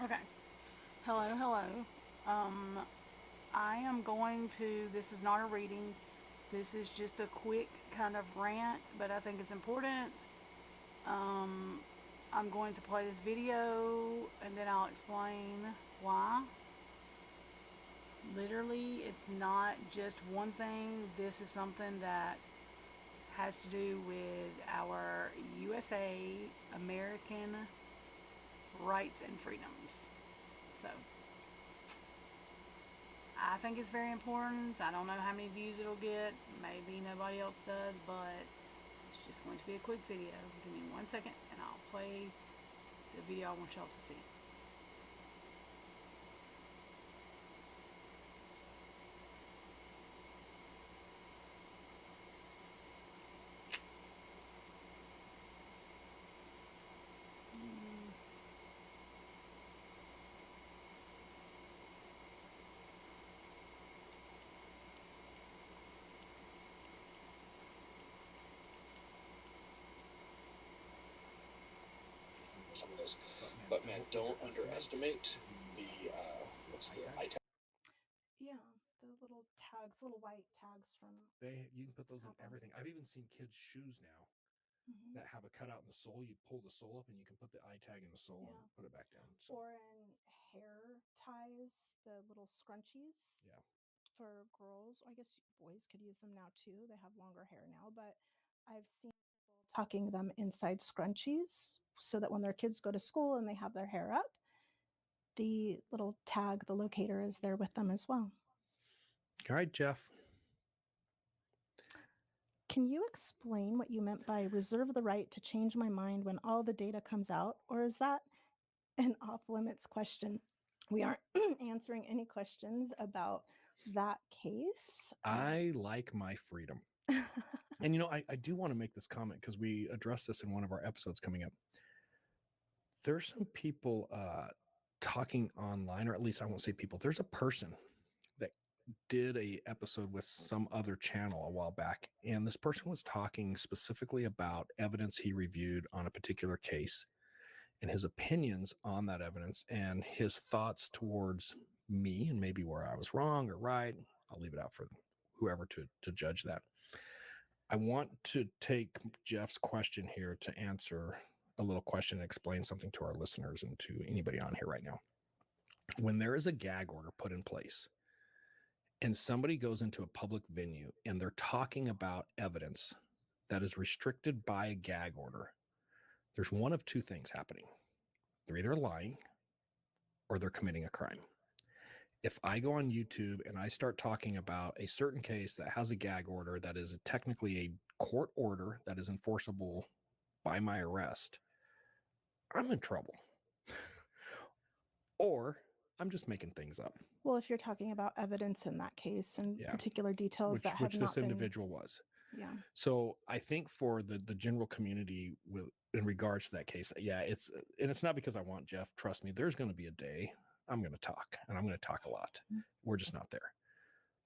Okay. Hello, hello. Um, I am going to, this is not a reading, this is just a quick kind of rant, but I think it's important. Um, I'm going to play this video and then I'll explain why. Literally, it's not just one thing, this is something that has to do with our USA, American rights and freedoms. So, I think it's very important. I don't know how many views it'll get. Maybe nobody else does, but it's just going to be a quick video. Give me 1 second and I'll play the video I want y'all to see. Some of those, but man, don't underestimate the what's the iTag. Yeah, the little tags, little white tags from. You can put those in Apple. everything. I've even seen kids' shoes now that have a cutout in the sole. You pull the sole up and you can put the iTag in the sole and put it back down. So, Or in hair ties, the little scrunchies. yeah. For girls, I guess boys could use them now too. They have longer hair now, but I've seen people tucking them inside scrunchies so that when their kids go to school and they have their hair up, the little tag, the locator is there with them as well. All right, Jeff. Can you explain what you meant by reserve the right to change my mind when all the data comes out? Or is that an off limits question? We aren't answering any questions about that case. I like my freedom. And, I do want to make this comment because we addressed this in one of our episodes coming up. There's some people talking online, or at least I won't say people. There's a person that did a episode with some other channel a while back, and this person was talking specifically about evidence he reviewed on a particular case and his opinions on that evidence and his thoughts towards me and maybe where I was wrong or right. I'll leave it out for whoever to judge that. I want to take Jeff's question here to answer a little question and explain something to our listeners and to anybody on here right now. When there is a gag order put in place and somebody goes into a public venue and they're talking about evidence that is restricted by a gag order, there's one of two things happening. They're either lying or they're committing a crime. If I go on YouTube and I start talking about a certain case that has a gag order that is technically a court order that is enforceable by my arrest, I'm in trouble. Or I'm just making things up. Well, if you're talking about evidence in that case and particular details that have which this individual was. Yeah. So I think for the general community in regards to that case, it's not because I want Jeff. Trust me, there's going to be a day I'm going to talk, and I'm going to talk a lot. We're just not there.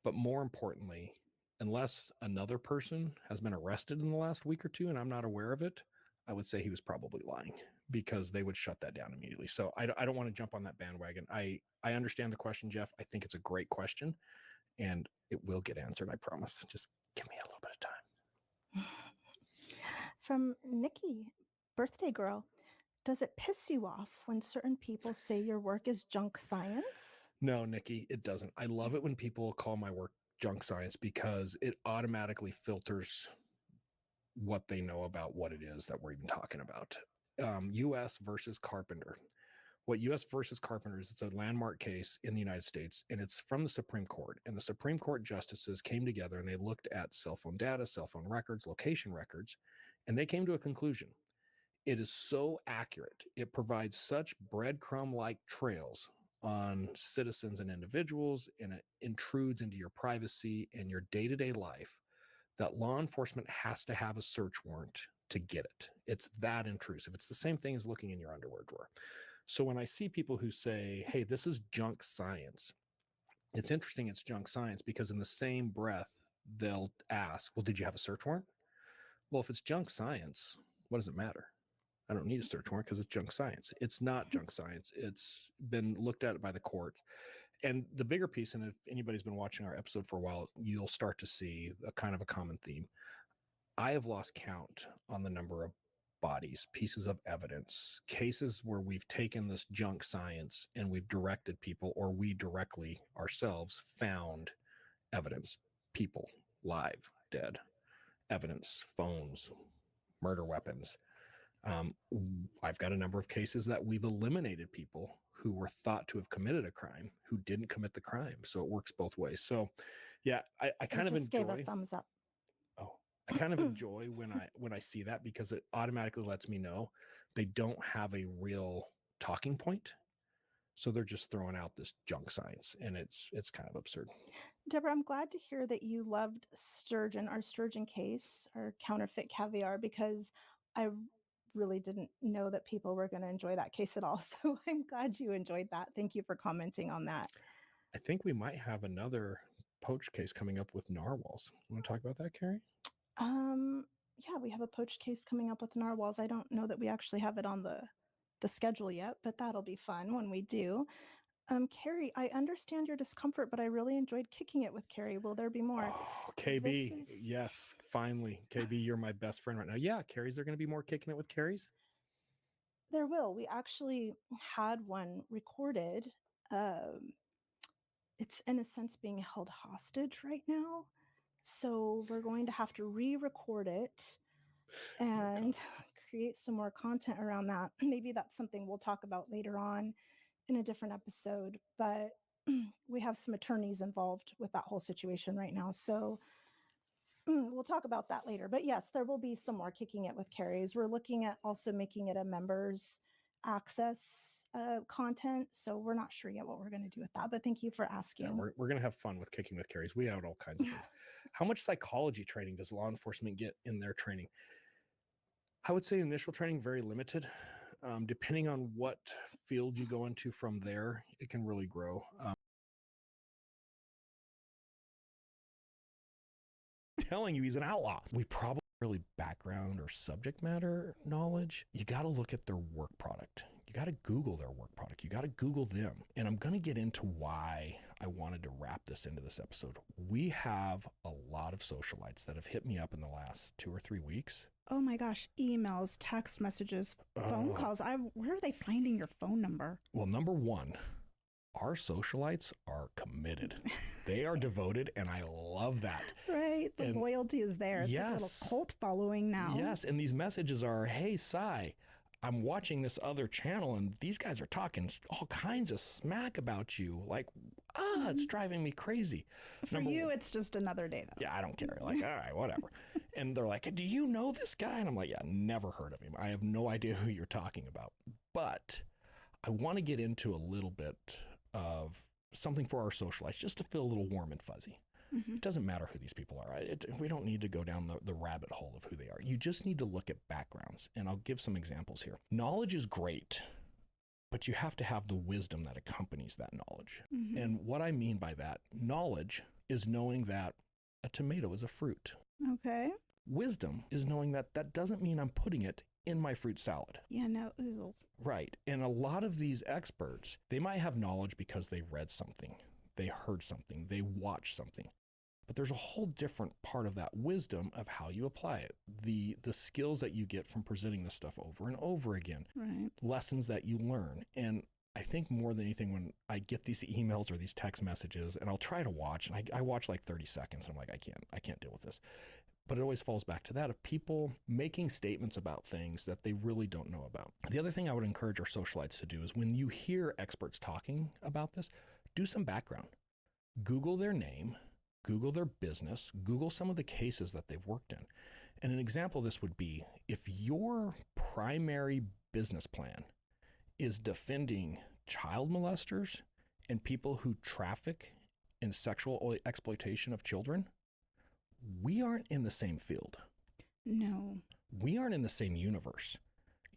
But more importantly, unless another person has been arrested in the last week or two and I'm not aware of it, I would say he was probably lying because they would shut that down immediately. So I don't want to jump on that bandwagon. I understand the question, Jeff. I think it's a great question and it will get answered. I promise. Just give me a little bit of time. From Nikki, birthday girl, does it piss you off when certain people say your work is junk science? No, Nikki, it doesn't. I love it when people call my work junk science because it automatically filters what they know about what it is that we're even talking about. U.S. versus Carpenter. What U.S. versus Carpenter is, it's a landmark case in the United States, and it's from the Supreme Court. And the Supreme Court justices came together and they looked at cell phone data, cell phone records, location records, and they came to a conclusion. It is so accurate. It provides such breadcrumb-like trails on citizens and individuals, and it intrudes into your privacy and your day-to-day life that law enforcement has to have a search warrant to get it. It's that intrusive. It's the same thing as looking in your underwear drawer. So when I see people who say, hey, this is junk science, it's interesting it's junk science because in the same breath, they'll ask, well, did you have a search warrant? Well, if it's junk science, what does it matter? I don't need a search warrant because it's junk science. It's not junk science. It's been looked at by the court. And the bigger piece, and if anybody's been watching our episode for a while, you'll start to see a kind of a common theme. I have lost count on the number of bodies, pieces of evidence, cases where we've taken this junk science and we've directed people, or we directly ourselves found evidence, people, live, dead, evidence, phones, murder weapons. I've got a number of cases that we've eliminated people who were thought to have committed a crime who didn't commit the crime. So it works both ways. So yeah, I kind of just gave a enjoy. thumbs up. Oh, I kind of enjoy when I see that, because it automatically lets me know they don't have a real talking point. So they're just throwing out this junk science, and it's kind of absurd. Deborah, I'm glad to hear that you loved sturgeon, our sturgeon case, our counterfeit caviar, because I really didn't know that people were going to enjoy that case at all. So I'm glad you enjoyed that. Thank you for commenting on that. I think we might have another poached case coming up with narwhals. Want to talk about that, Carrie? Yeah, we have a poached case coming up with narwhals. I don't know that we actually have it on the schedule yet, but that'll be fun when we do. Carrie, I understand your discomfort, but I really enjoyed kicking it with Carrie. Will there be more? Oh, KB, yes, finally. KB, you're my best friend right now. Yeah, Carrie's there going to be more kicking it with Carrie's? There will. We actually had one recorded. It's in a sense being held hostage right now. So we're going to have to re-record it and create some more content around that. Maybe that's something we'll talk about later on in a different episode, but we have some attorneys involved with that whole situation right now. So we'll talk about that later. But yes, there will be some more kicking it with Carrie's. We're looking at also making it a members access content. So we're not sure yet what we're going to do with that, but thank you for asking. Yeah, we're going to have fun with kicking with Carrie's. We have all kinds of things. How much psychology training does law enforcement get in their training? I would say initial training, very limited. Depending on what field you go into from there, it can really grow. Telling you he's an outlaw. We probably really background or subject matter knowledge. You got to look at their work product. You got to Google their work product. You got to Google them. And I'm going to get into why I wanted to wrap this into this episode. We have a lot of socialites that have hit me up in the last 2 or 3 weeks. Oh my gosh, emails, text messages, phone calls. Where are they finding your phone number? Well, number one, our socialites are committed. They are devoted, and I love that. Right. The loyalty is there. It's yes, like a little cult following now. Yes. And these messages are, hey, Cy, I'm watching this other channel, and these guys are talking all kinds of smack about you. Like, it's driving me crazy. For you, it's just another day, though. Yeah, I don't care. Like, all right, whatever. And they're like, do you know this guy? And I'm like, yeah, never heard of him. I have no idea who you're talking about. But I want to get into a little bit of something for our socialites, just to feel a little warm and fuzzy. It doesn't matter who these people are. We don't need to go down the rabbit hole of who they are. You just need to look at backgrounds. And I'll give some examples here. Knowledge is great, but you have to have the wisdom that accompanies that knowledge. And what I mean by that, knowledge is knowing that a tomato is a fruit. Okay. Wisdom is knowing that that doesn't mean I'm putting it in my fruit salad. Yeah, no, ooh. Right. And a lot of these experts, they might have knowledge because they read something, they heard something, they watched something. But there's a whole different part of that wisdom of how you apply it. The skills that you get from presenting this stuff over and over again. Right. Lessons that you learn. And I think more than anything, when I get these emails or these text messages, and I'll try to watch, and I watch like 30 seconds, and I'm like, I can't deal with this. But it always falls back to that, of people making statements about things that they really don't know about. The other thing I would encourage our socialites to do is when you hear experts talking about this, do some background. Google their name, Google their business, Google some of the cases that they've worked in. And an example of this would be, if your primary business plan is defending child molesters and people who traffic in sexual exploitation of children, we aren't in the same field. No. We aren't in the same universe.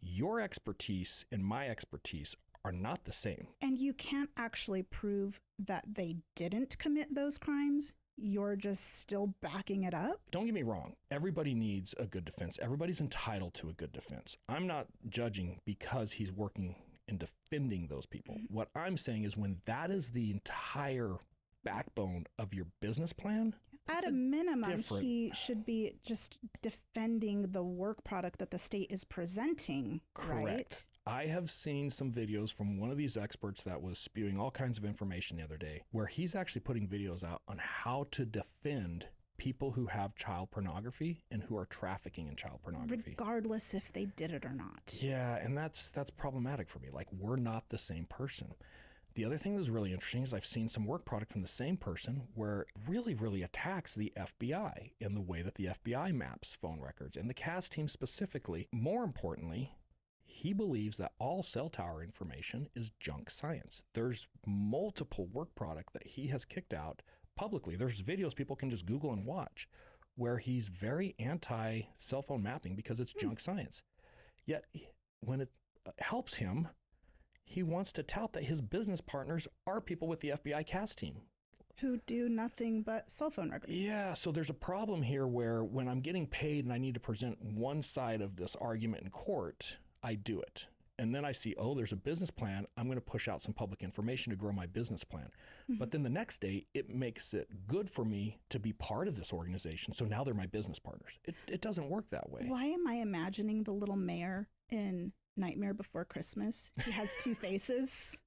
Your expertise and my expertise are not the same. And you can't actually prove that they didn't commit those crimes. you're just still backing it up? Don't get me wrong. Everybody needs a good defense. Everybody's entitled to a good defense. I'm not judging because he's working and defending those people. What I'm saying is when that is the entire backbone of your business plan, At a minimum, different- he should be just defending the work product that the state is presenting, correct. right? I have seen some videos from one of these experts that was spewing all kinds of information the other day where he's actually putting videos out on how to defend people who have child pornography and who are trafficking in child pornography. Regardless if they did it or not. Yeah, and that's problematic for me. Like, we're not the same person. The other thing that's really interesting is I've seen some work product from the same person where it really, really attacks the FBI in the way that the FBI maps phone records and the CAS team specifically. More importantly, he believes that all cell tower information is junk science. There's multiple work product that he has kicked out publicly. There's videos people can just Google and watch where he's very anti cell phone mapping because it's junk science. Yet when it helps him, he wants to tout that his business partners are people with the FBI CAS team. Who do nothing but cell phone records. Yeah, so there's a problem here where when I'm getting paid and I need to present one side of this argument in court, I do it. And then I see, oh, there's a business plan. I'm going to push out some public information to grow my business plan. But then the next day, it makes it good for me to be part of this organization. So now they're my business partners. It doesn't work that way. Why am I imagining the little mayor in Nightmare Before Christmas? He has two faces.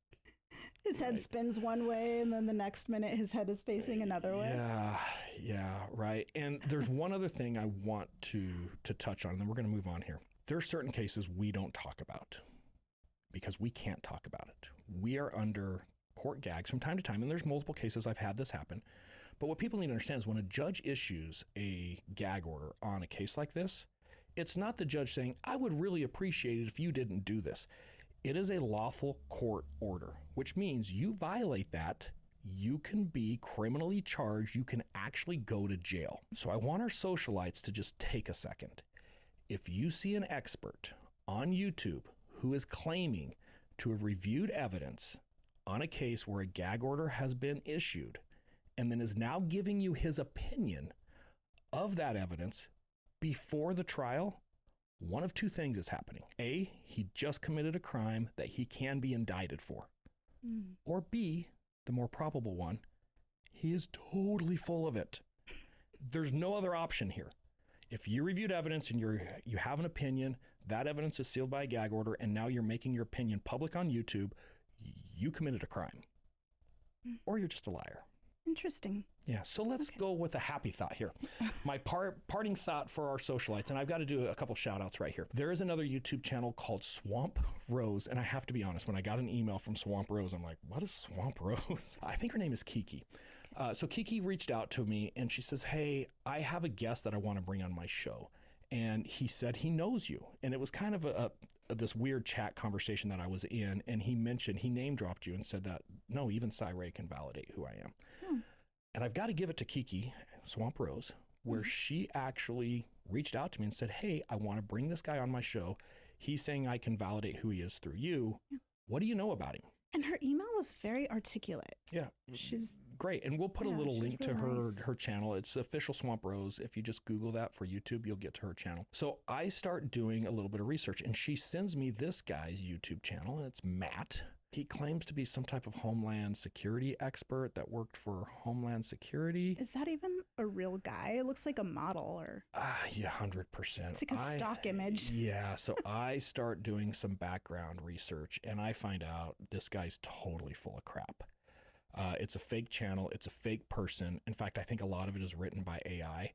His head Right. spins one way, and then the next minute his head is facing another way. Yeah, right. And there's one other thing I want to touch on, and then we're going to move on here. There are certain cases we don't talk about because we can't talk about it. We are under court gags from time to time, and there's multiple cases I've had this happen. But what people need to understand is when a judge issues a gag order on a case like this, it's not the judge saying, I would really appreciate it if you didn't do this. It is a lawful court order, which means you violate that, you can be criminally charged, you can actually go to jail. So I want our socialites to just take a second. If you see an expert on YouTube who is claiming to have reviewed evidence on a case where a gag order has been issued and then is now giving you his opinion of that evidence before the trial, one of two things is happening. A, he just committed a crime that he can be indicted for. Or B, the more probable one, he is totally full of it. There's no other option here. If you reviewed evidence and you have an opinion, that evidence is sealed by a gag order, and now you're making your opinion public on YouTube, you committed a crime. Or you're just a liar. Interesting. Yeah, so let's go with a happy thought here. My parting thought for our socialites, and I've got to do a couple shout outs right here. There is another YouTube channel called Swamp Rose, and I have to be honest, when I got an email from Swamp Rose, I'm like, what is Swamp Rose? I think her name is Kiki. So Kiki reached out to me and she says, hey, I have a guest that I want to bring on my show. And he said he knows you. And it was kind of this weird chat conversation that I was in. And he name dropped you and said that, no, even Cy-Ray can validate who I am. And I've got to give it to Kiki, Swamp Rose, where she actually reached out to me and said, hey, I want to bring this guy on my show. He's saying I can validate who he is through you. What do you know about him? And her email was very articulate. Yeah. She's great. And we'll put a little she's link to real nice. her channel. It's Official Swamp Rose. If you just Google that for YouTube, you'll get to her channel. So I start doing a little bit of research and she sends me this guy's YouTube channel and it's Matt. He claims to be some type of Homeland Security expert that worked for Homeland Security. Is that even a real guy? It looks like a model or Yeah, 100%. it's like a stock image. Yeah, so I start doing some background research and I find out this guy's totally full of crap. It's a fake channel. It's a fake person. In fact, I think a lot of it is written by AI.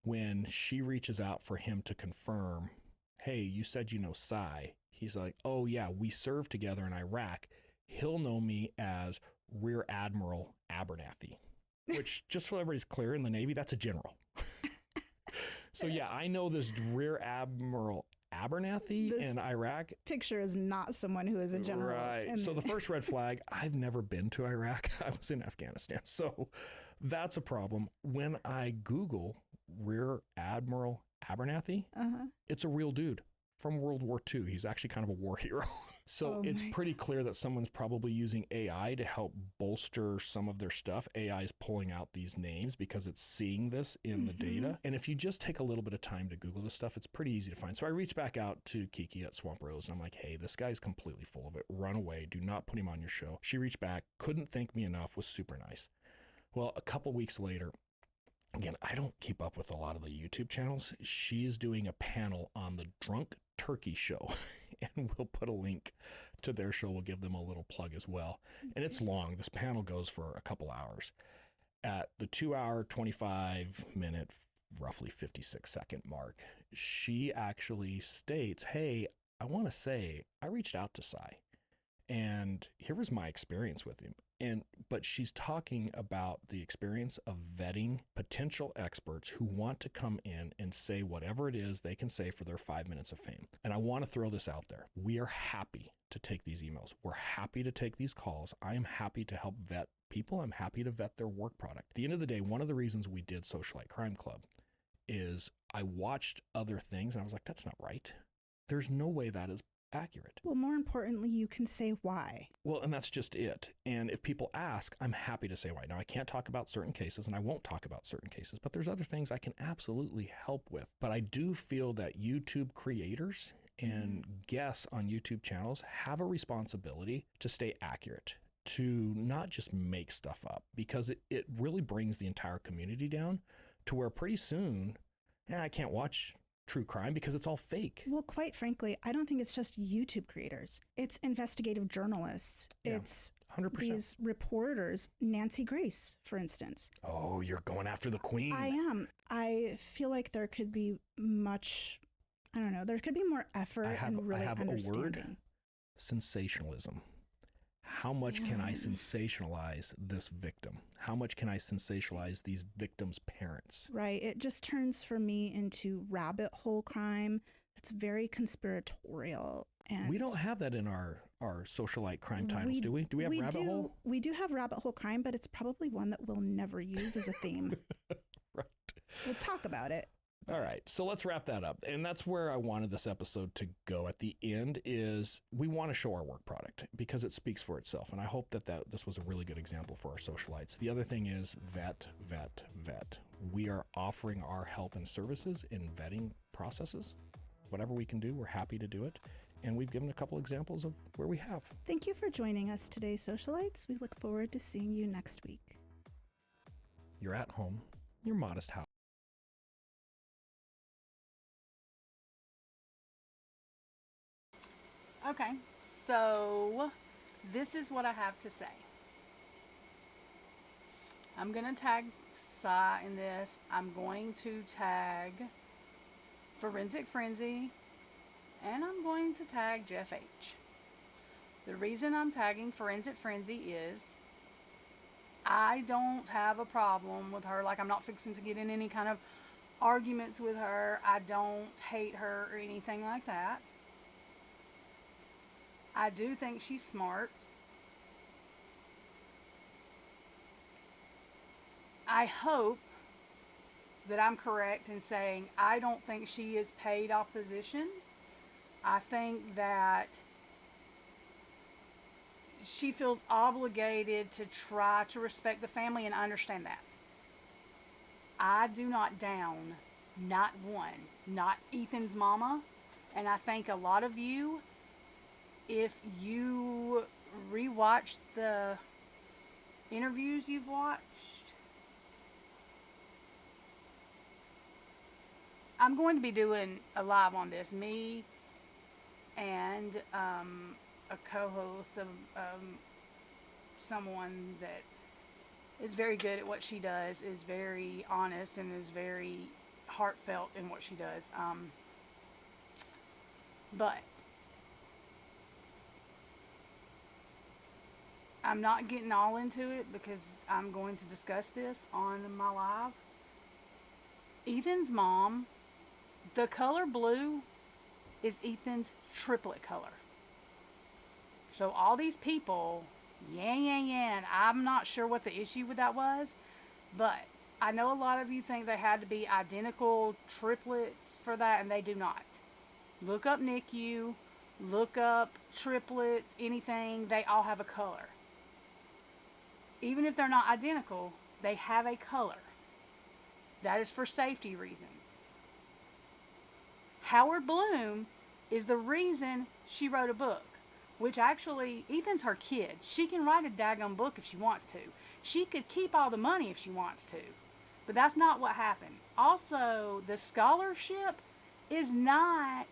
When she reaches out for him to confirm, hey, you said you know Cy. He's like, oh yeah, we served together in Iraq. He'll know me as Rear Admiral Abernathy, which just so everybody's clear, in the Navy, that's a general. So yeah, I know this Rear Admiral Abernathy in Iraq. Picture is not someone who is a general. Right. So the first red flag, I've never been to Iraq. I was in Afghanistan. So that's a problem. When I Google Rear Admiral Abernathy, it's a real dude from World War II. He's actually kind of a war hero. So Oh it's my pretty clear that someone's probably using AI to help bolster some of their stuff. AI is pulling out these names because it's seeing this in the data. And if you just take a little bit of time to Google this stuff, it's pretty easy to find. So I reached back out to Kiki at Swamp Rose and I'm like, hey, this guy's completely full of it. Run away. Do not put him on your show. She reached back, couldn't thank me enough, was super nice. Well, a couple weeks later, again, I don't keep up with a lot of the YouTube channels. She is doing a panel on the Drunk Turkey Show, and we'll put a link to their show. We'll give them a little plug as well. And it's long. This panel goes for a couple hours. At the 2 hour, 25 minute, roughly 56-second mark, she actually states, hey, I want to say I reached out to Cy and here was my experience with him. But she's talking about the experience of vetting potential experts who want to come in and say whatever it is they can say for their 5 minutes of fame. And I want to throw this out there. We are happy to take these emails. We're happy to take these calls. I am happy to help vet people. I'm happy to vet their work product. At the end of the day, one of the reasons we did Socialite Crime Club is I watched other things and I was like, that's not right. There's no way that is accurate. Well, more importantly, you can say why. Well, and that's just it. And if people ask, I'm happy to say why. Now, I can't talk about certain cases and I won't talk about certain cases, but there's other things I can absolutely help with. But I do feel that YouTube creators and guests on YouTube channels have a responsibility to stay accurate, to not just make stuff up, because it really brings the entire community down to where pretty soon, I can't watch true crime because it's all fake. Well, quite frankly, I don't think it's just YouTube creators. It's investigative journalists. Yeah, It's 100%. these reporters, Nancy Grace, for instance. Oh, you're going after the queen. I am. I feel like there could be much, I don't know, there could be more effort and really I have a understanding. word: sensationalism. How much can I sensationalize this victim? How much can I sensationalize these victims' parents? Right. It just turns for me into rabbit hole crime. It's very conspiratorial. And We don't have that in our socialite crime titles, do we? Do we have rabbit hole? We do have rabbit hole crime, but it's probably one that we'll never use as a theme. Right. We'll talk about it. All right, so let's wrap that up. And that's where I wanted this episode to go at the end is we want to show our work product because it speaks for itself. And I hope that this was a really good example for our socialites. The other thing is vet. We are offering our help and services in vetting processes. Whatever we can do, we're happy to do it. And we've given a couple examples of where we have. Thank you for joining us today, socialites. We look forward to seeing you next week. You're at home, your modest house. Okay, so this is what I have to say. I'm going to tag Cy in this. I'm going to tag Forensic Frenzy. And I'm going to tag Jeff H. The reason I'm tagging Forensic Frenzy is I don't have a problem with her. Like, I'm not fixing to get in any kind of arguments with her. I don't hate her or anything like that. I do think she's smart. I hope that I'm correct in saying I don't think she is paid opposition. I think that she feels obligated to try to respect the family, and I understand that. I do not down, not one, not Ethan's mama, and I think a lot of you, if you rewatch the interviews you've watched, I'm going to be doing a live on this. Me and a co-host of someone that is very good at what she does, is very honest, and is very heartfelt in what she does. But I'm not getting all into it because I'm going to discuss this on my live. Ethan's mom, the color blue is Ethan's triplet color. So all these people, and I'm not sure what the issue with that was, but I know a lot of you think they had to be identical triplets for that, and they do not. Look up NICU, look up triplets, anything, they all have a color. Even if they're not identical, they have a color. That is for safety reasons. Howard Bloom is the reason she wrote a book, which actually, Ethan's her kid. She can write a daggone book if she wants to. She could keep all the money if she wants to. But that's not what happened. Also, the scholarship is not,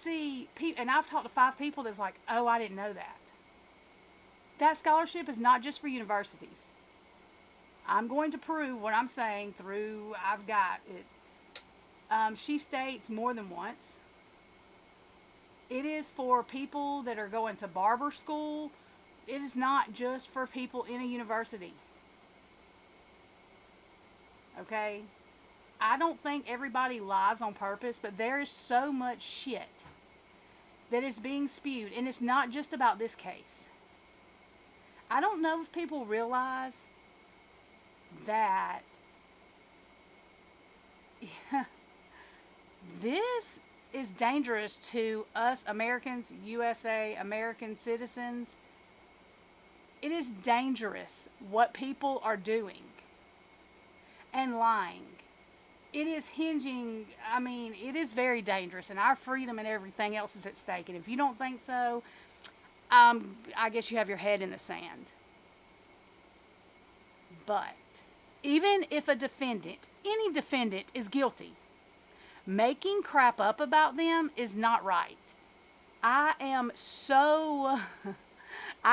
and I've talked to 5 people that's like, oh, I didn't know that. That scholarship is not just for universities. I'm going to prove what I'm saying through, I've got it. She states more than once. It is for people that are going to barber school. It is not just for people in a university. Okay? I don't think everybody lies on purpose, but there is so much shit that is being spewed, and it's not just about this case. I don't know if people realize that this is dangerous to us Americans, USA, American citizens. It is dangerous what people are doing and lying. It is hinging, it is very dangerous, and our freedom and everything else is at stake. And if you don't think so, I guess you have your head in the sand. But even if a defendant, any defendant, is guilty, making crap up about them is not right. I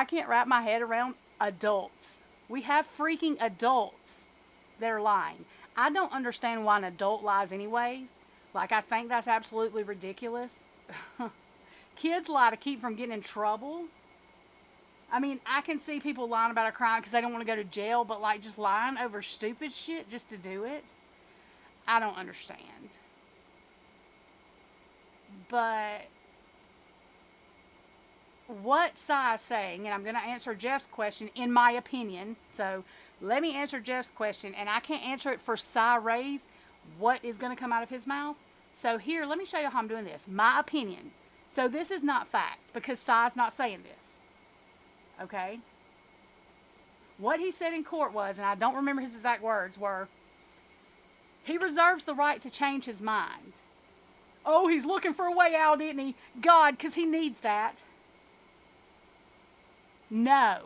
can't wrap my head around adults. We have freaking adults that are lying. I don't understand why an adult lies anyways. Like, I think that's absolutely ridiculous. Kids lie to keep from getting in trouble. I can see people lying about a crime because they don't want to go to jail, but like just lying over stupid shit just to do it, I don't understand. But what Cy is saying, and I'm going to answer Jeff's question in my opinion, so let me answer Jeff's question, and I can't answer it for Cy Ray's, what is going to come out of his mouth. So here, let me show you how I'm doing this. My opinion. So this is not fact, because Cy's not saying this. Okay? What he said in court was, and I don't remember his exact words, were, he reserves the right to change his mind. Oh, he's looking for a way out, isn't he? God, because he needs that. No.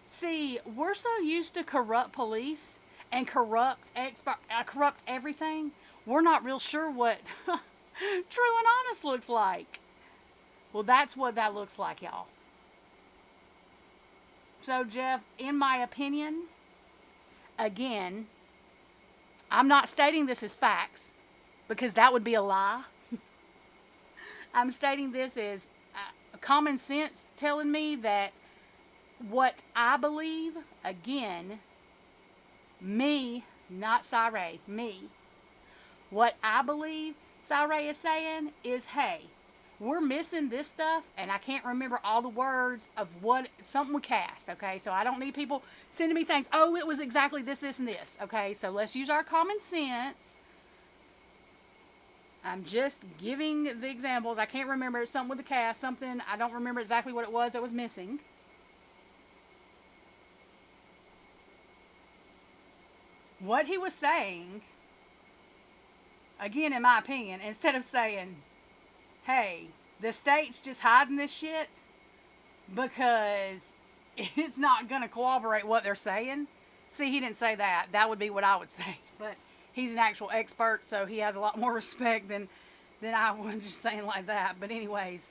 See, we're so used to corrupt police and corrupt everything, we're not real sure what true and honest looks like. Well, that's what that looks like, y'all. So, Jeff, in my opinion, again, I'm not stating this as facts, because that would be a lie. I'm stating this as common sense telling me that what I believe, again, me, not Cy, me, what I believe Cy is saying is, hey, we're missing this stuff, and I can't remember all the words of what something we cast, okay? So I don't need people sending me things, oh, it was exactly this, and this, okay? So let's use our common sense. I'm just giving the examples. I can't remember. It's something with the cast, something, I don't remember exactly what it was that was missing. What he was saying, again, in my opinion, instead of saying, hey, the state's just hiding this shit because it's not going to corroborate what they're saying. See, he didn't say that. That would be what I would say. But he's an actual expert, so he has a lot more respect than I would, just saying like that. But anyways,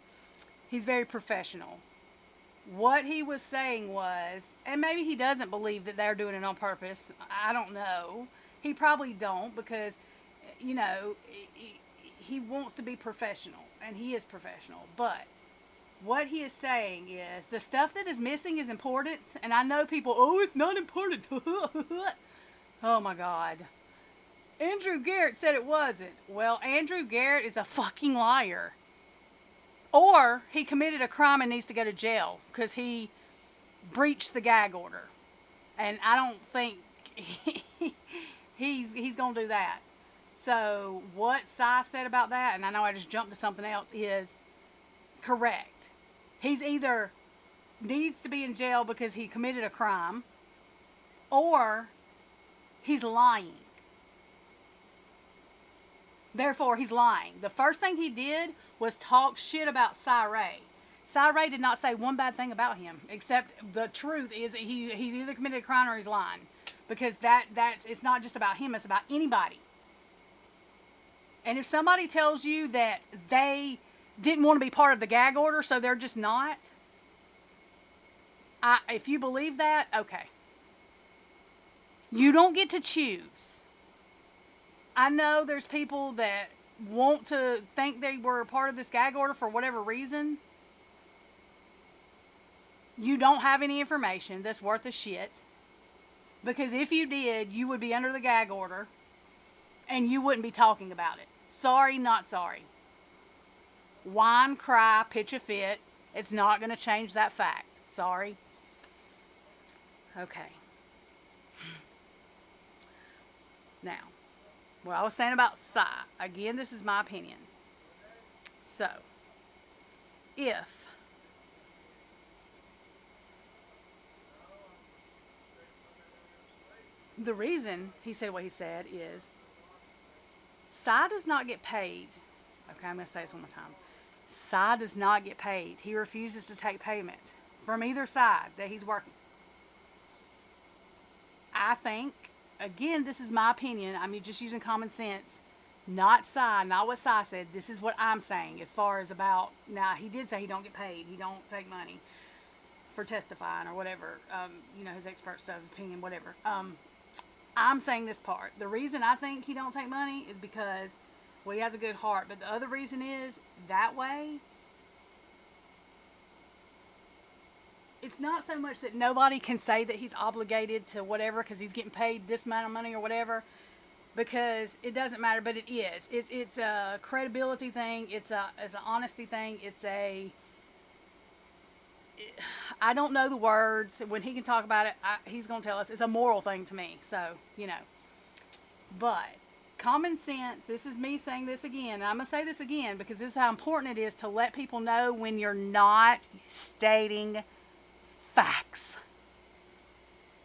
he's very professional. What he was saying was, and maybe he doesn't believe that they're doing it on purpose. I don't know. He probably don't, because, you know, he wants to be professional, and he is professional. But what he is saying is, the stuff that is missing is important. And I know people, oh, it's not important. Oh my God. Andrew Garrett said it wasn't. Well, Andrew Garrett is a fucking liar. Or he committed a crime and needs to go to jail because he breached the gag order. And I don't think he's going to do that. So what Cy said about that, and I know I just jumped to something else, is Correct. He's either needs to be in jail because he committed a crime, or he's lying. Therefore, he's lying. The first thing he did was talk shit about Cy Ray. Cy Ray did not say one bad thing about him, except the truth is that he's either committed a crime or he's lying. Because that's it's not just about him, it's about anybody. And if somebody tells you that they didn't want to be part of the gag order, so they're just not, if you believe that, okay. You don't get to choose. I know there's people that want to think they were a part of this gag order for whatever reason. You don't have any information that's worth a shit. Because if you did, you would be under the gag order and you wouldn't be talking about it. Sorry, not sorry. Whine, cry, pitch a fit. It's not going to change that fact. Sorry. Okay. Now, what I was saying about Cy. Again, this is my opinion. So, if the reason he said what he said is Cy does not get paid. Okay, I'm going to say this one more time. Cy does not get paid. He refuses to take payment from either side that he's working. I think, again, this is my opinion. I'm just using common sense. Not Cy, not what Cy said. This is what I'm saying as far as about, now he did say he don't get paid. He don't take money for testifying or whatever. His expert stuff, opinion, whatever. I'm saying this part. The reason I think he don't take money is because, well, he has a good heart. But the other reason is, that way, it's not so much that nobody can say that he's obligated to whatever because he's getting paid this amount of money or whatever, because it doesn't matter, but it is. It's a credibility thing. It's an honesty thing. I don't know the words. When he can talk about it, he's going to tell us. It's a moral thing to me. So, But common sense, this is me saying this again. And I'm going to say this again because this is how important it is to let people know when you're not stating facts.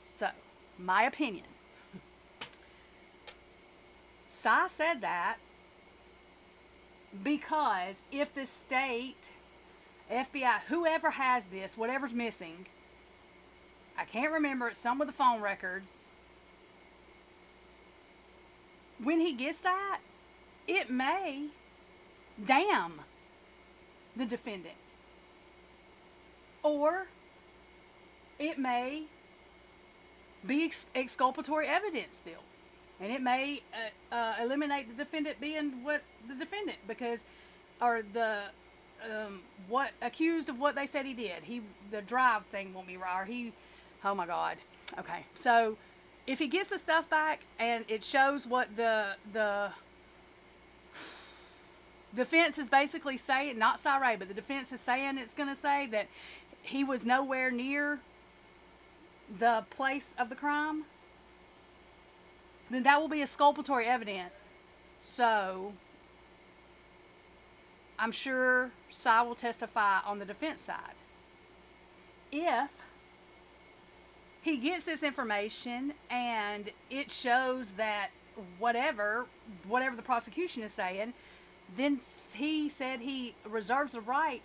So, my opinion. Cy said that because if the state, FBI, whoever has this, whatever's missing, I can't remember, it's some with the phone records. When he gets that, it may damn the defendant. Or it may be exculpatory evidence still. And it may eliminate the defendant being what the defendant, because, or the, what accused of what they said he did. The drive thing won't be right. Or oh my God. Okay. So if he gets the stuff back and it shows what the defense is basically saying, not Cy Ray, but the defense is saying it's going to say that he was nowhere near the place of the crime, then that will be exculpatory evidence. So I'm sure Cy will testify on the defense side. If he gets this information and it shows that whatever the prosecution is saying, then he said he reserves the right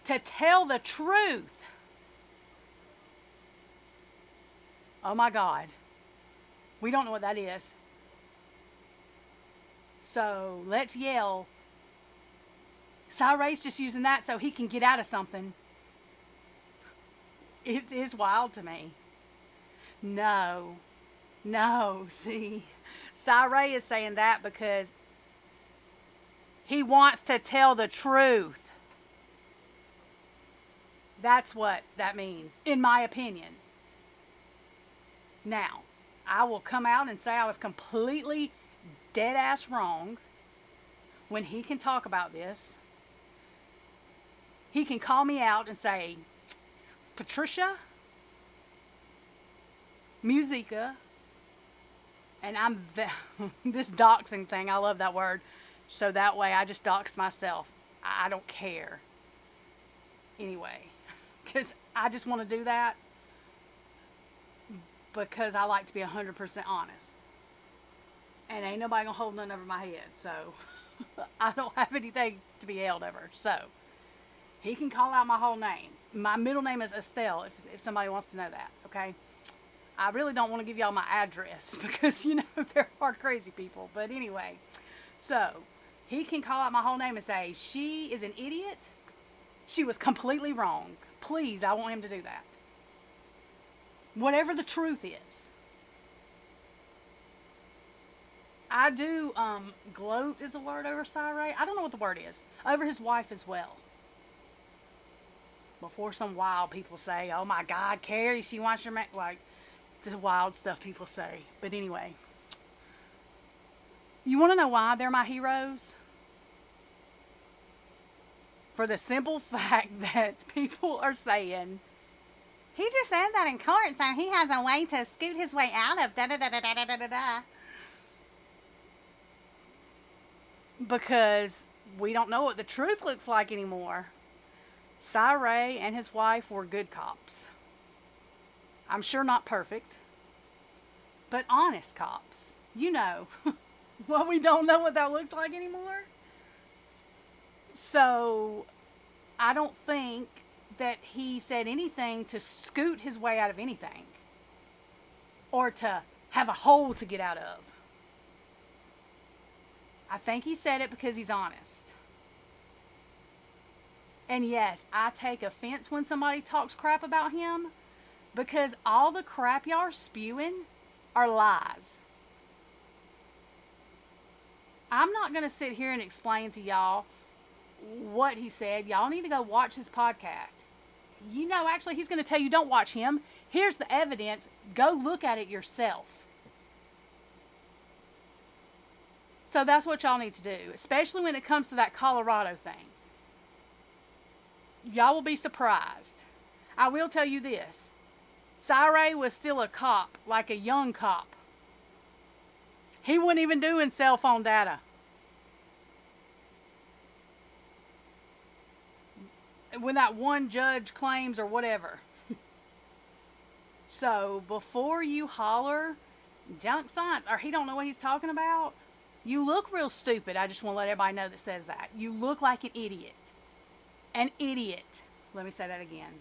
to tell the truth. Oh my God. We don't know what that is. So let's yell. Cy Ray's just using that so he can get out of something. It is wild to me. No, see. Cy Ray is saying that because he wants to tell the truth. That's what that means, in my opinion. Now, I will come out and say I was completely dead ass wrong when he can talk about this. He can call me out and say, Patricia, Musica, and this doxing thing, I love that word. So that way I just doxed myself. I don't care. anyway, because I just want to do that because I like to be 100% honest. And ain't nobody going to hold nothing over my head. So I don't have anything to be held over. So he can call out my whole name. My middle name is Estelle, if somebody wants to know that, okay? I really don't want to give y'all my address because, you know, there are crazy people. But anyway, so he can call out my whole name and say, she is an idiot. She was completely wrong. Please, I want him to do that. Whatever the truth is. I do gloat is the word over Cyrus. I don't know what the word is. Over his wife as well. Before some wild people say, oh my God, Carrie, she wants your man. Like, the wild stuff people say. But anyway. You want to know why they're my heroes? For the simple fact that people are saying, he just said that in court, so he has a way to scoot his way out of da-da-da-da-da-da-da-da. Because we don't know what the truth looks like anymore. Cyrus and his wife were good cops. I'm sure not perfect, but honest cops. You know, well, we don't know what that looks like anymore. So I don't think that he said anything to scoot his way out of anything or to have a hole to get out of. I think he said it because he's honest. And yes, I take offense when somebody talks crap about him because all the crap y'all are spewing are lies. I'm not going to sit here and explain to y'all what he said. Y'all need to go watch his podcast. You know, actually, he's going to tell you don't watch him. Here's the evidence. Go look at it yourself. So that's what y'all need to do, especially when it comes to that Colorado thing. Y'all will be surprised. I will tell you this. Cyrus was still a cop, like a young cop. He wasn't even doing cell phone data. When that one judge claims or whatever. So before you holler junk science or he don't know what he's talking about, you look real stupid. I just want to let everybody know that says that. You look like an idiot. An idiot. Let me say that again.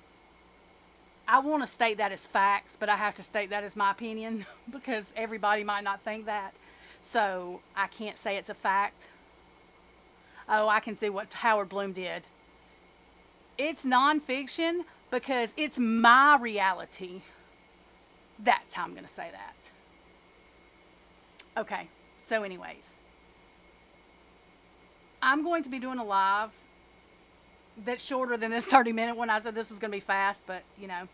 I want to state that as facts, but I have to state that as my opinion because everybody might not think that. So I can't say it's a fact. Oh, I can see what Howard Bloom did. It's nonfiction because it's my reality. That's how I'm going to say that. Okay, so anyways. I'm going to be doing a live that's shorter than this 30-minute one. I said this was going to be fast, but, you know,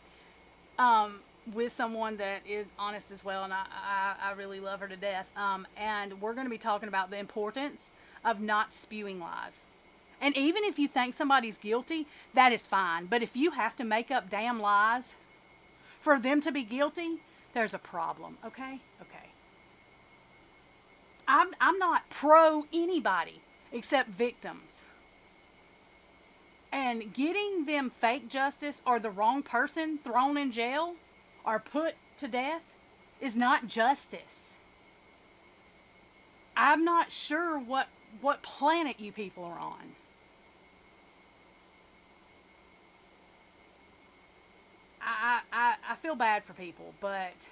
with someone that is honest as well, and I really love her to death. And we're going to be talking about the importance of not spewing lies. And even if you think somebody's guilty, that is fine. But if you have to make up damn lies for them to be guilty, there's a problem, okay? Okay. I'm not pro anybody except victims. And getting them fake justice or the wrong person thrown in jail or put to death is not justice. I'm not sure what planet you people are on. I feel bad for people, but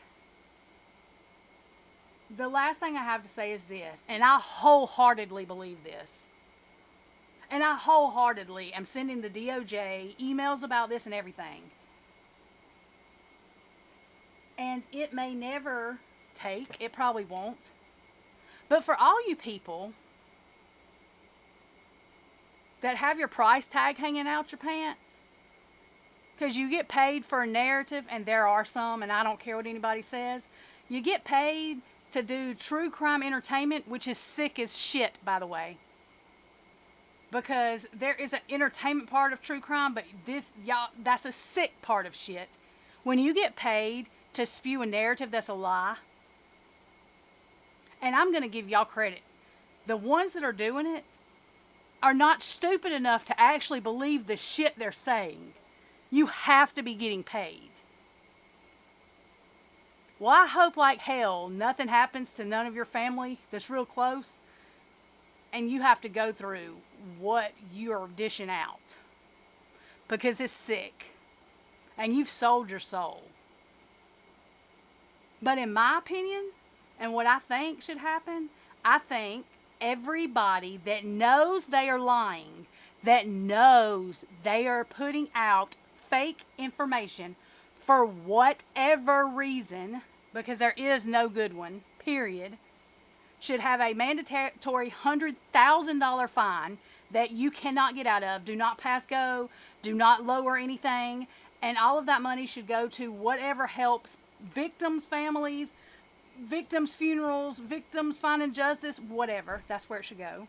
the last thing I have to say is this, and I wholeheartedly believe this. And I wholeheartedly am sending the DOJ emails about this and everything. And it may never take, it probably won't. But for all you people that have your price tag hanging out your pants, because you get paid for a narrative, and there are some, and I don't care what anybody says, you get paid to do true crime entertainment, which is sick as shit, by the way. Because there is an entertainment part of true crime, but that's a sick part of shit. When you get paid to spew a narrative that's a lie, and I'm going to give y'all credit. The ones that are doing it are not stupid enough to actually believe the shit they're saying. You have to be getting paid. Well, I hope like hell nothing happens to none of your family that's real close, and you have to go through what you're dishing out. Because it's sick. And you've sold your soul. But in my opinion, and what I think should happen, I think everybody that knows they are lying, that knows they are putting out fake information for whatever reason, because there is no good one, period, should have a mandatory $100,000 fine that you cannot get out of. Do not pass go, do not lower anything, and all of that money should go to whatever helps victims' families, victims' funerals, victims finding justice, whatever. That's where it should go.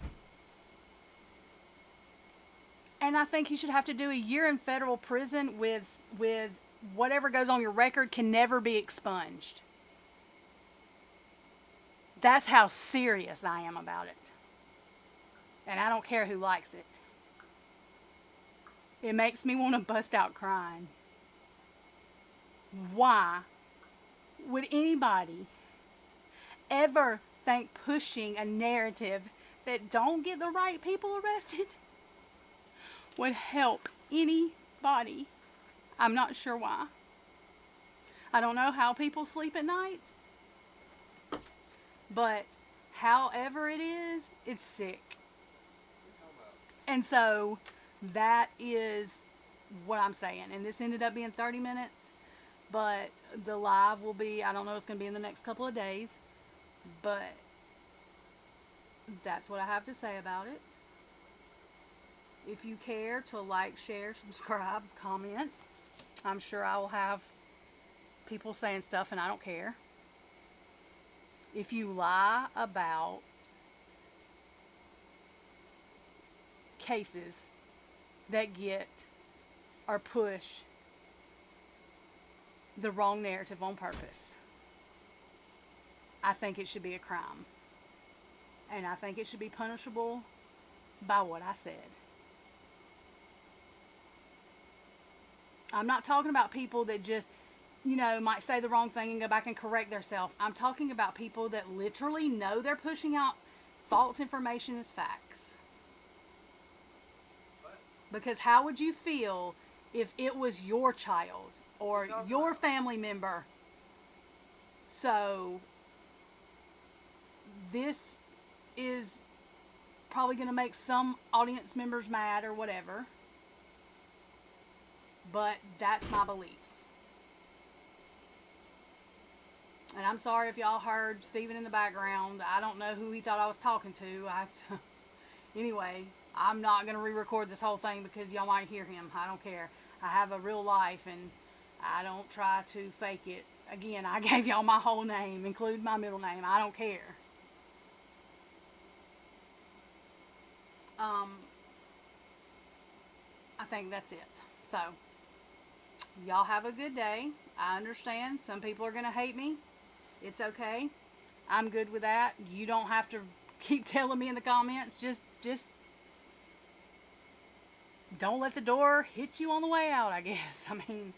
And I think you should have to do a year in federal prison with whatever goes on your record can never be expunged. That's how serious I am about it. And I don't care who likes it. It makes me want to bust out crying. Why would anybody ever think pushing a narrative that don't get the right people arrested would help anybody? I'm not sure why. I don't know how people sleep at night. But however it is, it's sick. And so that is what I'm saying. And this ended up being 30 minutes. But the live will be, I don't know, it's going to be in the next couple of days. But that's what I have to say about it. If you care to like, share, subscribe, comment, I'm sure I will have people saying stuff and I don't care. If you lie about cases that get or push the wrong narrative on purpose, I think it should be a crime. And I think it should be punishable by what I said. I'm not talking about people that just, might say the wrong thing and go back and correct themselves. I'm talking about people that literally know they're pushing out false information as facts. Because how would you feel if it was your child or your family member? So this is probably going to make some audience members mad or whatever. But that's my beliefs. And I'm sorry if y'all heard Steven in the background. I don't know who he thought I was talking to. Anyway, I'm not going to re-record this whole thing because y'all might hear him. I don't care. I have a real life and I don't try to fake it. Again, I gave y'all my whole name, including my middle name. I don't care. I think that's it. So, y'all have a good day. I understand some people are going to hate me. It's okay. I'm good with that. You don't have to keep telling me in the comments. Just don't let the door hit you on the way out, I guess. I mean,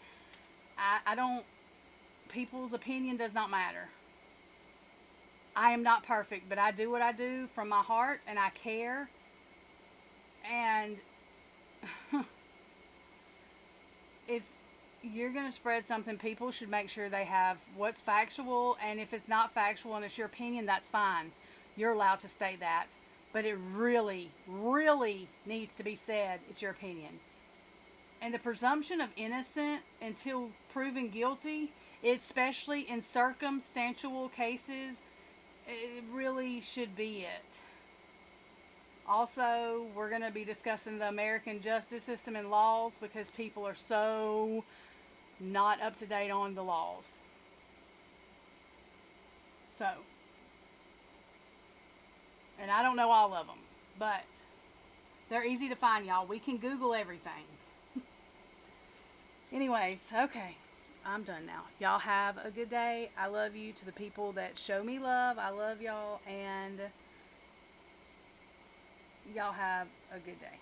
I don't, people's opinion does not matter. I am not perfect, but I do what I do from my heart and I care. And if you're going to spread something, people should make sure they have what's factual, and if it's not factual and it's your opinion, that's fine. You're allowed to state that. But it really, really needs to be said it's your opinion. And the presumption of innocent until proven guilty, especially in circumstantial cases, it really should be it. Also, we're going to be discussing the American justice system and laws because people are so not up to date on the laws. So, and I don't know all of them, but they're easy to find, y'all. We can Google everything. Anyways, okay, I'm done now. Y'all have a good day. I love you. To the people that show me love, I love y'all, and Y'all have a good day.